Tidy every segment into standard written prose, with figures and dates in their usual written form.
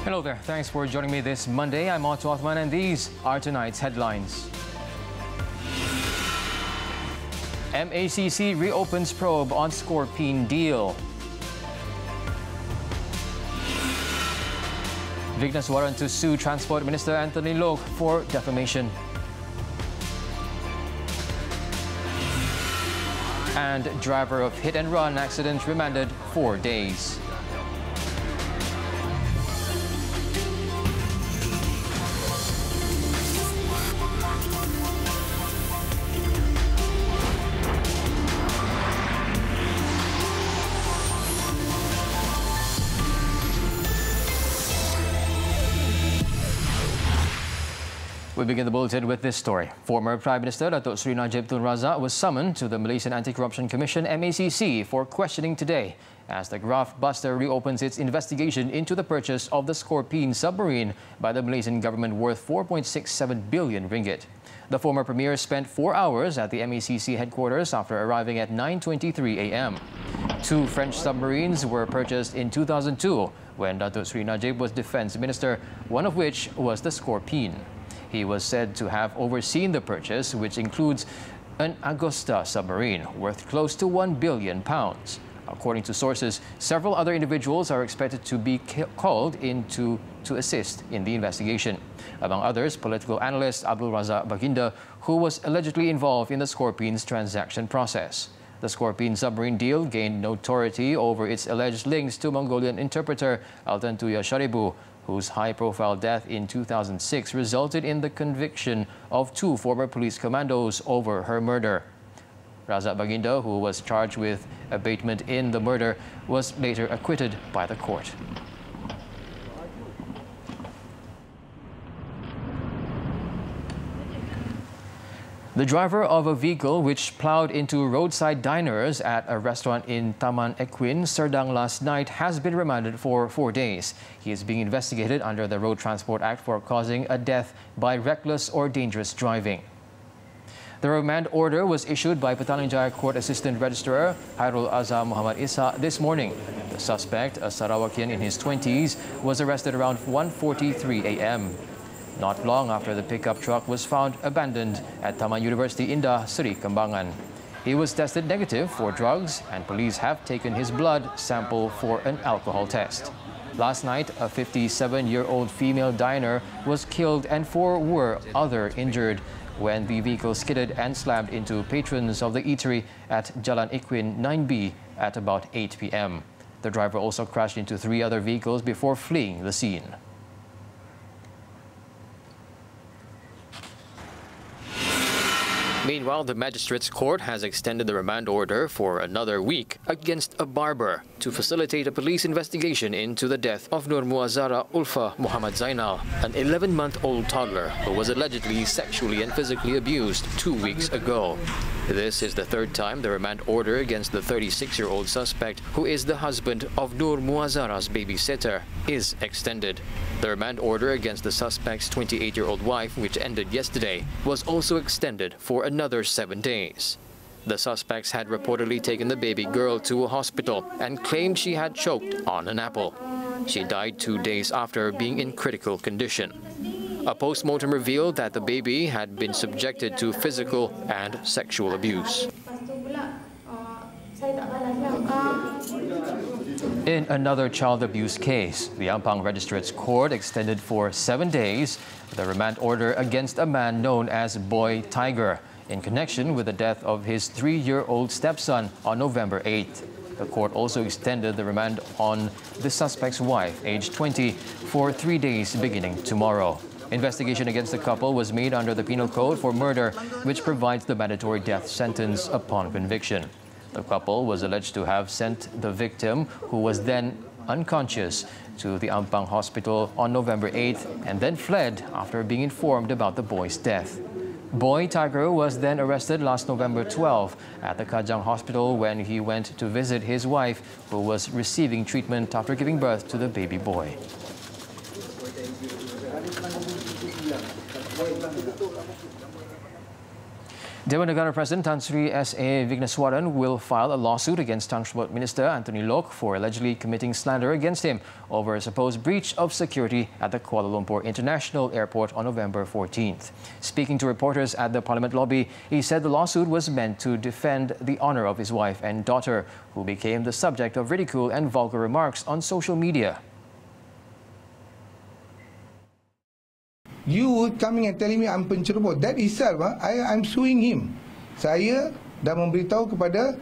Hello there. Thanks for joining me this Monday. I'm Tonton and these are tonight's headlines. MACC reopens probe on Scorpene deal. Vignas warrant to sue Transport Minister Anthony Loke for defamation. And driver of hit-and-run accident remanded 4 days. We begin the bulletin with this story. Former Prime Minister Datuk Seri Najib Tun Razak was summoned to the Malaysian Anti-Corruption Commission MACC for questioning today as the Graft Buster reopens its investigation into the purchase of the Scorpene submarine by the Malaysian government worth 4.67 billion ringgit. The former Premier spent 4 hours at the MACC headquarters after arriving at 9:23 a.m. 2 French submarines were purchased in 2002 when Datuk Seri Najib was Defence Minister, one of which was the Scorpene. He was said to have overseen the purchase, which includes an Agusta submarine worth close to £1 billion. According to sources, several other individuals are expected to be called in to assist in the investigation. Among others, political analyst Abdul Razak Baginda, who was allegedly involved in the Scorpene's transaction process. The Scorpene submarine deal gained notoriety over its alleged links to Mongolian interpreter Altan Tuya Sharibu, whose high-profile death in 2006 resulted in the conviction of 2 former police commandos over her murder. Razak Baginda, who was charged with abatement in the murder, was later acquitted by the court. The driver of a vehicle which ploughed into roadside diners at a restaurant in Taman Equin, Serdang last night has been remanded for 4 days. He is being investigated under the Road Transport Act for causing a death by reckless or dangerous driving. The remand order was issued by Petaling Jaya Court Assistant Registrar Hairul Azhar Muhammad Isa this morning. The suspect, a Sarawakian in his 20s, was arrested around 1:43 a.m. Not long after the pickup truck was found abandoned at Taman University Indah, Seri Kembangan. He was tested negative for drugs and police have taken his blood sample for an alcohol test. Last night, a 57-year-old female diner was killed and 4 were other injured when the vehicle skidded and slammed into patrons of the eatery at Jalan Equin 9B at about 8 p.m. The driver also crashed into 3 other vehicles before fleeing the scene. Meanwhile, the Magistrates Court has extended the remand order for another week against a barber to facilitate a police investigation into the death of Nur Muazzara Ulfa Muhammad Zainal, an 11-month-old toddler who was allegedly sexually and physically abused 2 weeks ago. This is the 3rd time the remand order against the 36-year-old suspect, who is the husband of Nur Muazzara's babysitter, is extended. The remand order against the suspect's 28-year-old wife, which ended yesterday, was also extended for another 7 days. The suspects had reportedly taken the baby girl to a hospital and claimed she had choked on an apple. She died 2 days after being in critical condition. A post-mortem revealed that the baby had been subjected to physical and sexual abuse. In another child abuse case, the Ampang Magistrates Court extended for 7 days the remand order against a man known as Boy Tiger in connection with the death of his 3-year-old stepson on November 8th. The court also extended the remand on the suspect's wife, aged 20, for 3 days beginning tomorrow. Investigation against the couple was made under the Penal Code for murder, which provides the mandatory death sentence upon conviction. The couple was alleged to have sent the victim, who was then unconscious, to the Ampang hospital on November 8th and then fled after being informed about the boy's death. Boy Tiger was then arrested last November 12 at the Kajang hospital when he went to visit his wife, who was receiving treatment after giving birth to the baby boy. Dewan Negara President Tan Sri S.A. Vigneswaran will file a lawsuit against Transport Minister Anthony Loke for allegedly committing slander against him over a supposed breach of security at the Kuala Lumpur International Airport on November 14th. Speaking to reporters at the Parliament lobby, he said the lawsuit was meant to defend the honour of his wife and daughter, who became the subject of ridicule and vulgar remarks on social media. You coming and telling me I'm penceroboh. That itself, I'm suing him. Saya dah memberitahu kepada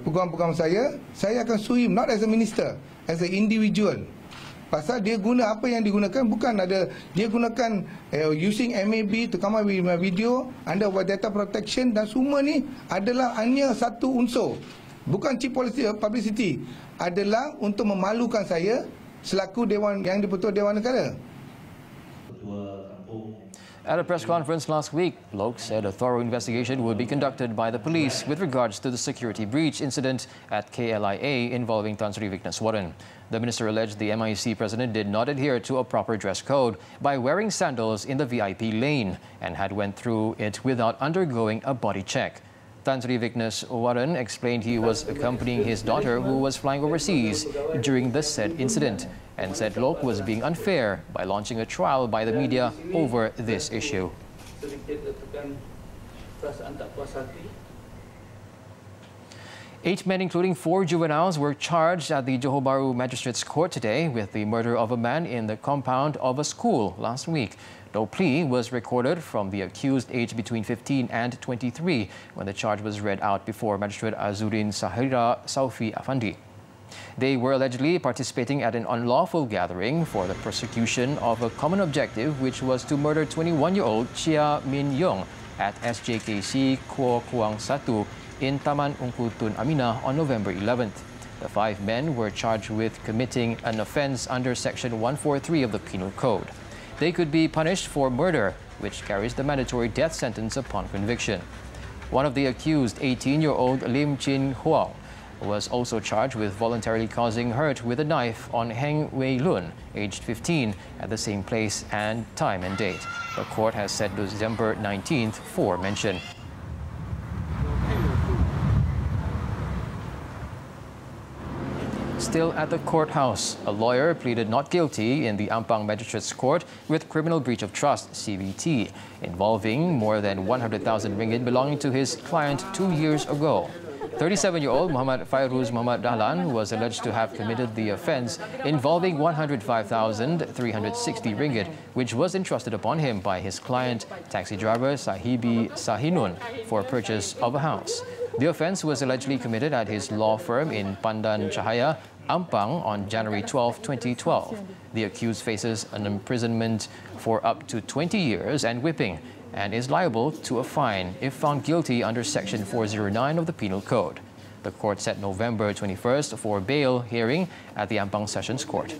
peguam-peguam saya akan sue him, not as a minister, as an individual. Pasal dia guna apa yang digunakan, bukan ada, dia gunakan using MAB to come up with my video under data protection, dan semua ni adalah hanya satu unsur. Bukan cheap publicity, adalah untuk memalukan saya selaku Dewan yang di-Pertua Dewan Negara. At a press conference last week, Loke said a thorough investigation would be conducted by the police with regards to the security breach incident at KLIA involving Tan Sri Vigneswaran. The minister alleged the MIC president did not adhere to a proper dress code by wearing sandals in the VIP lane and had went through it without undergoing a body check. Tan Sri Vigneswaran explained he was accompanying his daughter who was flying overseas during the said incident and said Loke was being unfair by launching a trial by the media over this issue. 8 men, including 4 juveniles, were charged at the Johor Bahru Magistrates Court today with the murder of a man in the compound of a school last week. No plea was recorded from the accused, aged between 15 and 23, when the charge was read out before Magistrate Azuddin Sahira Saufi Afandi. They were allegedly participating at an unlawful gathering for the prosecution of a common objective, which was to murder 21-year-old Chia Min Yong at SJKC Kuo Kuang 1 in Taman Ungku Tun Aminah on November 11th. The 5 men were charged with committing an offence under Section 143 of the Penal Code. They could be punished for murder, which carries the mandatory death sentence upon conviction. One of the accused, 18-year-old Lim Chin Huang, was also charged with voluntarily causing hurt with a knife on Heng Wei Lun, aged 15, at the same place and time and date. The court has set December 19th for mention. Still at the courthouse, a lawyer pleaded not guilty in the Ampang Magistrates Court with criminal breach of trust (CBT) involving more than 100,000 ringgit belonging to his client 2 years ago. 37-year-old Muhammad Fairuz Muhammad Dahlan was alleged to have committed the offence involving 105,360 ringgit, which was entrusted upon him by his client, taxi driver Sahibi Sahinun, for purchase of a house. The offence was allegedly committed at his law firm in Pandan Cahaya, Ampang on January 12, 2012. The accused faces an imprisonment for up to 20 years and whipping, and is liable to a fine if found guilty under Section 409 of the Penal Code. The court set November 21st for bail hearing at the Ampang Sessions Court.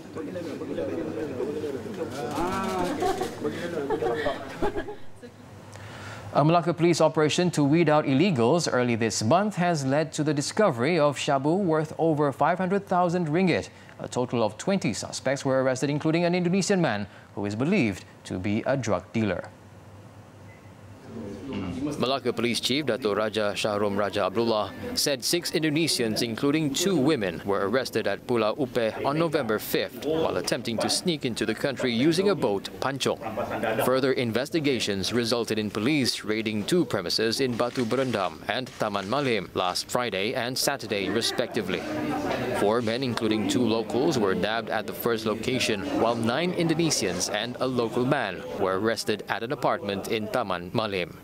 A Malacca police operation to weed out illegals early this month has led to the discovery of shabu worth over 500,000 ringgit. A total of 20 suspects were arrested, including an Indonesian man who is believed to be a drug dealer. Malacca Police Chief Dato' Raja Shahrum Raja Abdullah said 6 Indonesians, including 2 women, were arrested at Pulau Upeh on November 5th while attempting to sneak into the country using a boat, pancong. Further investigations resulted in police raiding 2 premises in Batu Berendam and Taman Malim last Friday and Saturday, respectively. 4 men, including 2 locals, were nabbed at the first location, while 9 Indonesians and a local man were arrested at an apartment in Taman Malim.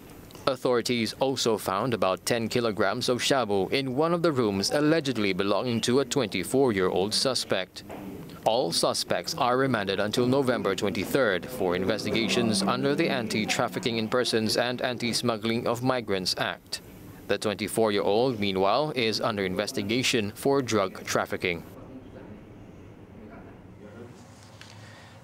Authorities also found about 10 kilograms of shabu in one of the rooms allegedly belonging to a 24-year-old suspect. All suspects are remanded until November 23rd for investigations under the Anti-Trafficking in Persons and Anti-Smuggling of Migrants Act. The 24-year-old, meanwhile, is under investigation for drug trafficking.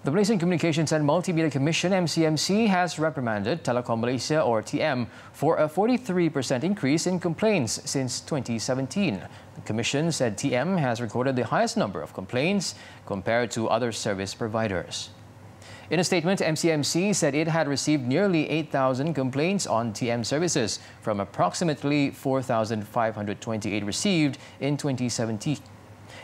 The Malaysian Communications and Multimedia Commission (MCMC) has reprimanded Telekom Malaysia or TM for a 43% increase in complaints since 2017. The Commission said TM has recorded the highest number of complaints compared to other service providers. In a statement, MCMC said it had received nearly 8,000 complaints on TM services from approximately 4,528 received in 2017.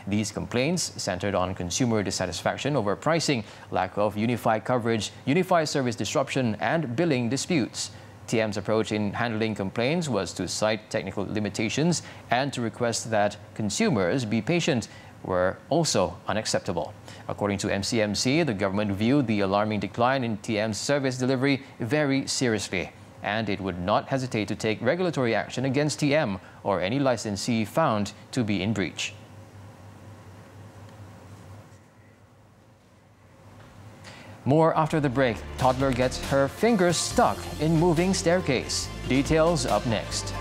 These complaints centered on consumer dissatisfaction over pricing, lack of unified coverage, unified service disruption, and billing disputes. TM's approach in handling complaints was to cite technical limitations and to request that consumers be patient were also unacceptable. According to MCMC, the government viewed the alarming decline in TM's service delivery very seriously, and it would not hesitate to take regulatory action against TM or any licensee found to be in breach. More after the break. Toddler gets her fingers stuck in moving staircase. Details up next.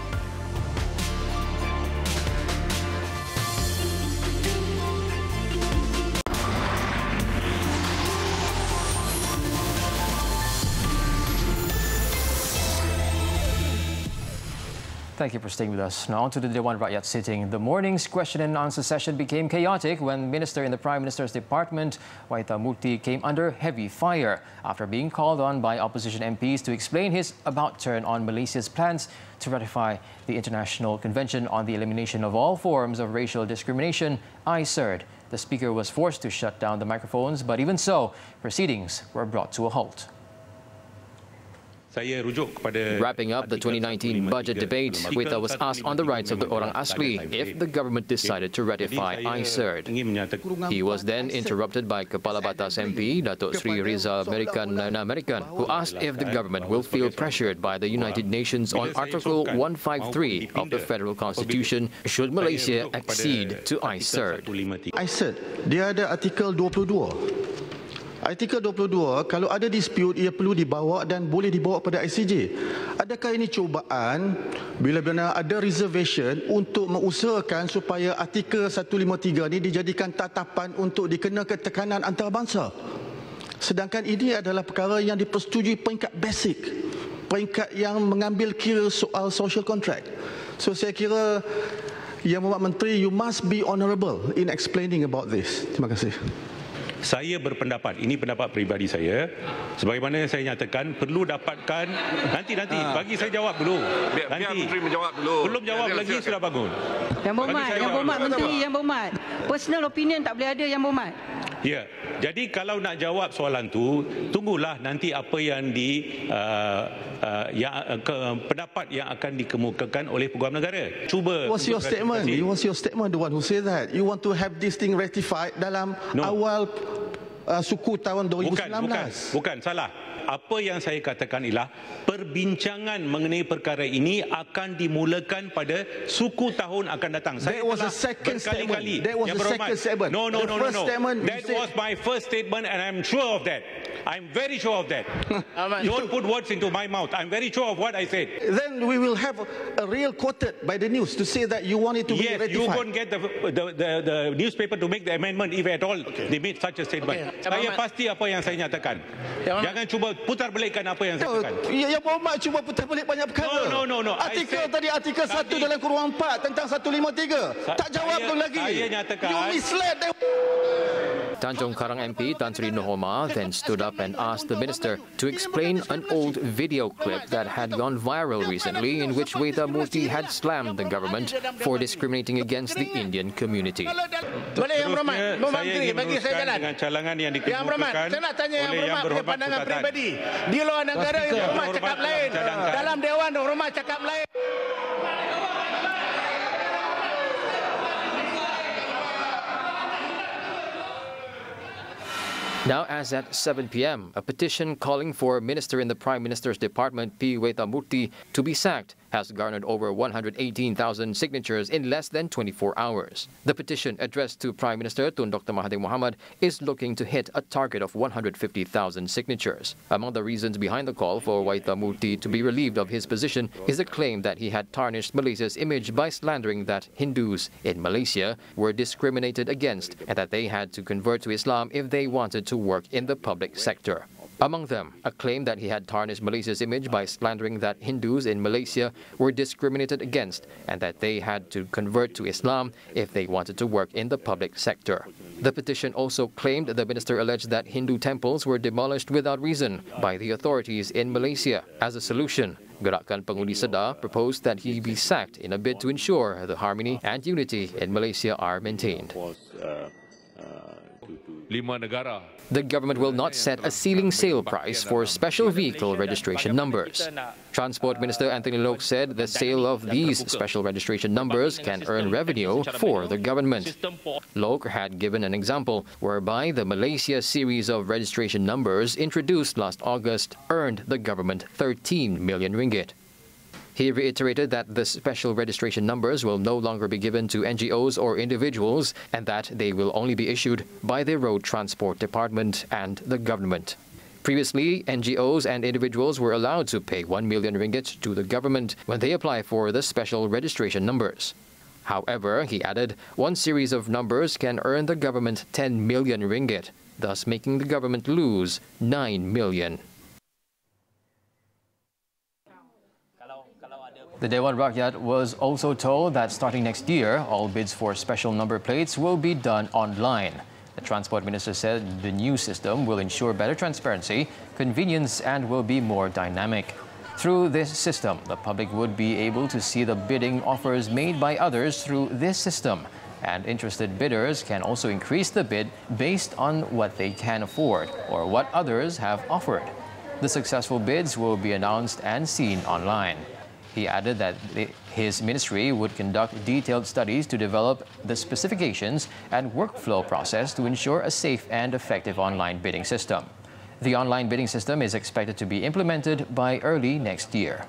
Thank you for staying with us. Now on to the Dewan Rakyat sitting. The morning's question and answer session became chaotic when Minister in the Prime Minister's Department, Waitha Murty, came under heavy fire after being called on by opposition MPs to explain his about-turn on Malaysia's plans to ratify the International Convention on the Elimination of All Forms of Racial Discrimination, ICERD. The Speaker was forced to shut down the microphones, but even so, proceedings were brought to a halt. Wrapping up the 2019 budget debate, Waitha was asked on the rights of the Orang Asli if the government decided to ratify ICERD. He was then interrupted by Kepala Batas MP, Datuk Sri Rizal American, who asked if the government will feel pressured by the United Nations on Article 153 of the Federal Constitution should Malaysia accede to ICERD. ICERD, dia ada artikel 22. Artikel 22, kalau ada dispute, ia perlu dibawa dan boleh dibawa pada ICJ. Adakah ini cubaan bila ada reservation untuk mengusahakan supaya artikel 153 ini dijadikan tatapan untuk dikenakan tekanan antarabangsa? Sedangkan ini adalah perkara yang dipersetujui peringkat basic, peringkat yang mengambil kira soal social contract. So saya kira Yang Berhormat Menteri, you must be honourable in explaining about this. Terima kasih. Saya berpendapat, ini pendapat peribadi saya, sebagaimana saya nyatakan, perlu dapatkan, nanti bagi saya jawab dulu. Biar Menteri menjawab dulu. Belum jawab lagi sudah bangun. Yang Berhormat Menteri, Yang Berhormat. Personal opinion tak boleh ada, Yang Berhormat. Ya, jadi kalau nak jawab soalan tu, tunggulah nanti apa yang pendapat yang akan dikemukakan oleh Peguam Negara. Cuba. Was your statement? Was your statement the one who said that? You want to have this thing ratified dalam awal suku tahun 2019? Bukan, salah. Apa yang saya katakan ialah perbincangan mengenai perkara ini akan dimulakan pada suku tahun akan datang. Saya telah berkali-kali. That was a second statement. No. That was my first statement and I'm sure of that. I'm very sure of that. Don't put words into my mouth. I'm very sure of what I said. Then we will have a real quoted by the news to say that you want it to be ratified. Yes, you won't get the newspaper to make the amendment if at all they made such a statement. Saya pasti apa yang saya nyatakan. Jangan cuba putar balikkan apa yang saya katakan. Yang Berhormat cuba putar balik banyak perkara. No. Artikel tadi, artikel 1 dalam kurungan 4 tentang 153. Tak jawab pun lagi. Saya nyatakan. You misled them. Tanjung Karang MP Tan Sri Nohoma then stood up and asked the minister to explain an old video clip that had gone viral recently in which Waitha Murty had slammed the government for discriminating against the Indian community. Boleh Yang Berhormat, Menteri bagi saya jalan. Dengan calangan yang dikemukakan. Yang Berhormat, saya nak tanya Yang Berhormat punya pandangan peribadi. Di luar negara Yang Berhormat cakap lain. Dalam Dewan Yang Berhormat cakap lain. Now, as at 7 p.m., a petition calling for a minister in the Prime Minister's Department, P. Waitha Murty, to be sacked has garnered over 118,000 signatures in less than 24 hours. The petition, addressed to Prime Minister Tun Dr. Mahathir Mohamad, is looking to hit a target of 150,000 signatures. Among the reasons behind the call for Waitha Murty to be relieved of his position is the claim that he had tarnished Malaysia's image by slandering that Hindus in Malaysia were discriminated against and that they had to convert to Islam if they wanted to work in the public sector. Among them, a claim that he had tarnished Malaysia's image by slandering that Hindus in Malaysia were discriminated against and that they had to convert to Islam if they wanted to work in the public sector. The petition also claimed the minister alleged that Hindu temples were demolished without reason by the authorities in Malaysia. As a solution, Gerakan Pengundi Sedar proposed that he be sacked in a bid to ensure the harmony and unity in Malaysia are maintained. The government will not set a ceiling sale price for special vehicle registration numbers. Transport Minister Anthony Loke said the sale of these special registration numbers can earn revenue for the government. Loke had given an example whereby the Malaysia series of registration numbers introduced last August earned the government 13 million ringgit. He reiterated that the special registration numbers will no longer be given to NGOs or individuals and that they will only be issued by the Road Transport Department and the government. Previously, NGOs and individuals were allowed to pay 1 million ringgit to the government when they apply for the special registration numbers. However, he added, one series of numbers can earn the government 10 million ringgit, thus making the government lose 9 million. The Dewan Rakyat was also told that starting next year, all bids for special number plates will be done online. The Transport Minister said the new system will ensure better transparency, convenience and will be more dynamic. Through this system, the public would be able to see the bidding offers made by others through this system, and interested bidders can also increase the bid based on what they can afford or what others have offered. The successful bids will be announced and seen online. He added that his ministry would conduct detailed studies to develop the specifications and workflow process to ensure a safe and effective online bidding system. The online bidding system is expected to be implemented by early next year.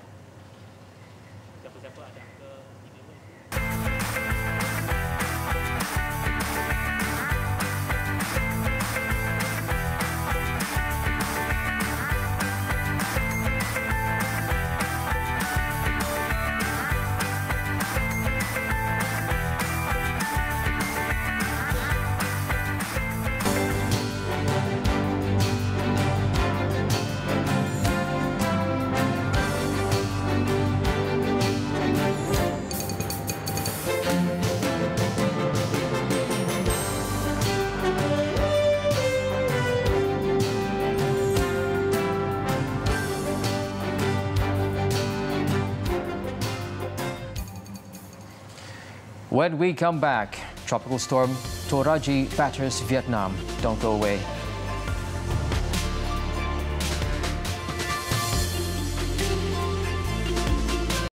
When we come back, Tropical Storm Toraji batters Vietnam. Don't go away.